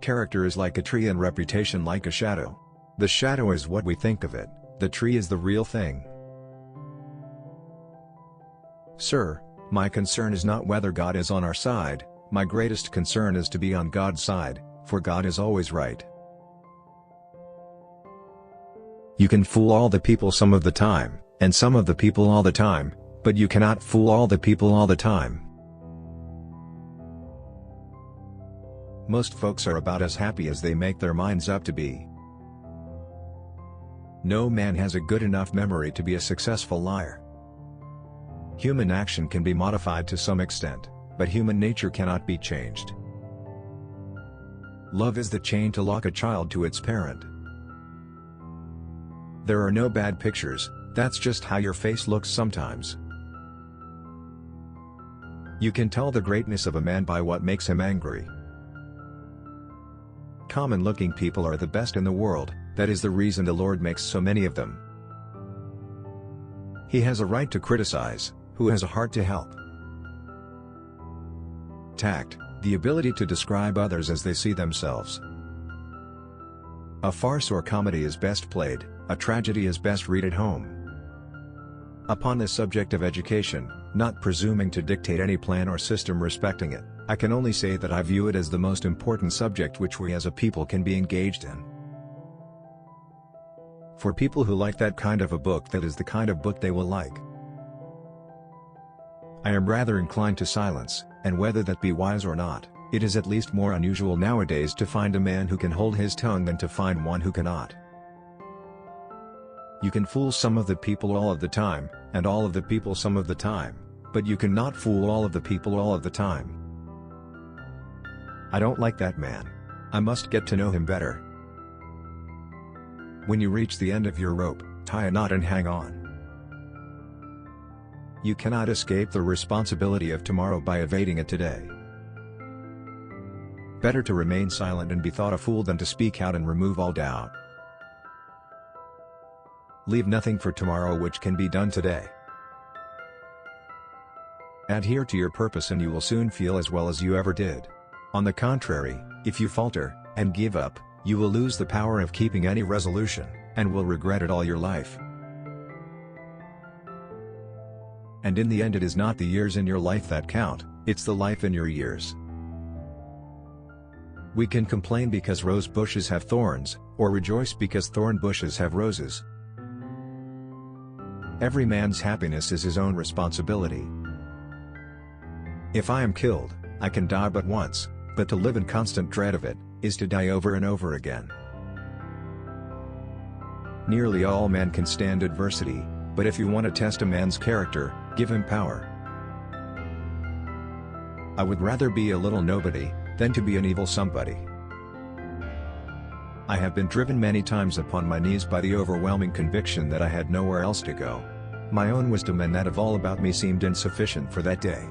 Character is like a tree and reputation like a shadow. The shadow is what we think of it, the tree is the real thing. Sir, my concern is not whether God is on our side, my greatest concern is to be on God's side, for God is always right. You can fool all the people some of the time, and some of the people all the time, but you cannot fool all the people all the time. Most folks are about as happy as they make their minds up to be. No man has a good enough memory to be a successful liar. Human action can be modified to some extent, but human nature cannot be changed. Love is the chain to lock a child to its parent. There are no bad pictures, that's just how your face looks sometimes. You can tell the greatness of a man by what makes him angry. Common-looking people are the best in the world, that is the reason the Lord makes so many of them. He has a right to criticize, who has a heart to help. Tact, the ability to describe others as they see themselves. A farce or comedy is best played, a tragedy is best read at home. Upon the subject of education, not presuming to dictate any plan or system respecting it, I can only say that I view it as the most important subject which we as a people can be engaged in. For people who like that kind of a book, that is the kind of book they will like. I am rather inclined to silence, and whether that be wise or not, it is at least more unusual nowadays to find a man who can hold his tongue than to find one who cannot. You can fool some of the people all of the time, and all of the people some of the time, but you cannot fool all of the people all of the time. I don't like that man. I must get to know him better. When you reach the end of your rope, tie a knot and hang on. You cannot escape the responsibility of tomorrow by evading it today. Better to remain silent and be thought a fool than to speak out and remove all doubt. Leave nothing for tomorrow which can be done today. Adhere to your purpose and you will soon feel as well as you ever did. On the contrary, if you falter, and give up, you will lose the power of keeping any resolution, and will regret it all your life. And in the end it is not the years in your life that count, it's the life in your years. We can complain because rose bushes have thorns, or rejoice because thorn bushes have roses. Every man's happiness is his own responsibility. If I am killed, I can die but once, but to live in constant dread of it, is to die over and over again. Nearly all men can stand adversity, but if you want to test a man's character, give him power. I would rather be a little nobody, than to be an evil somebody. I have been driven many times upon my knees by the overwhelming conviction that I had nowhere else to go. My own wisdom and that of all about me seemed insufficient for that day.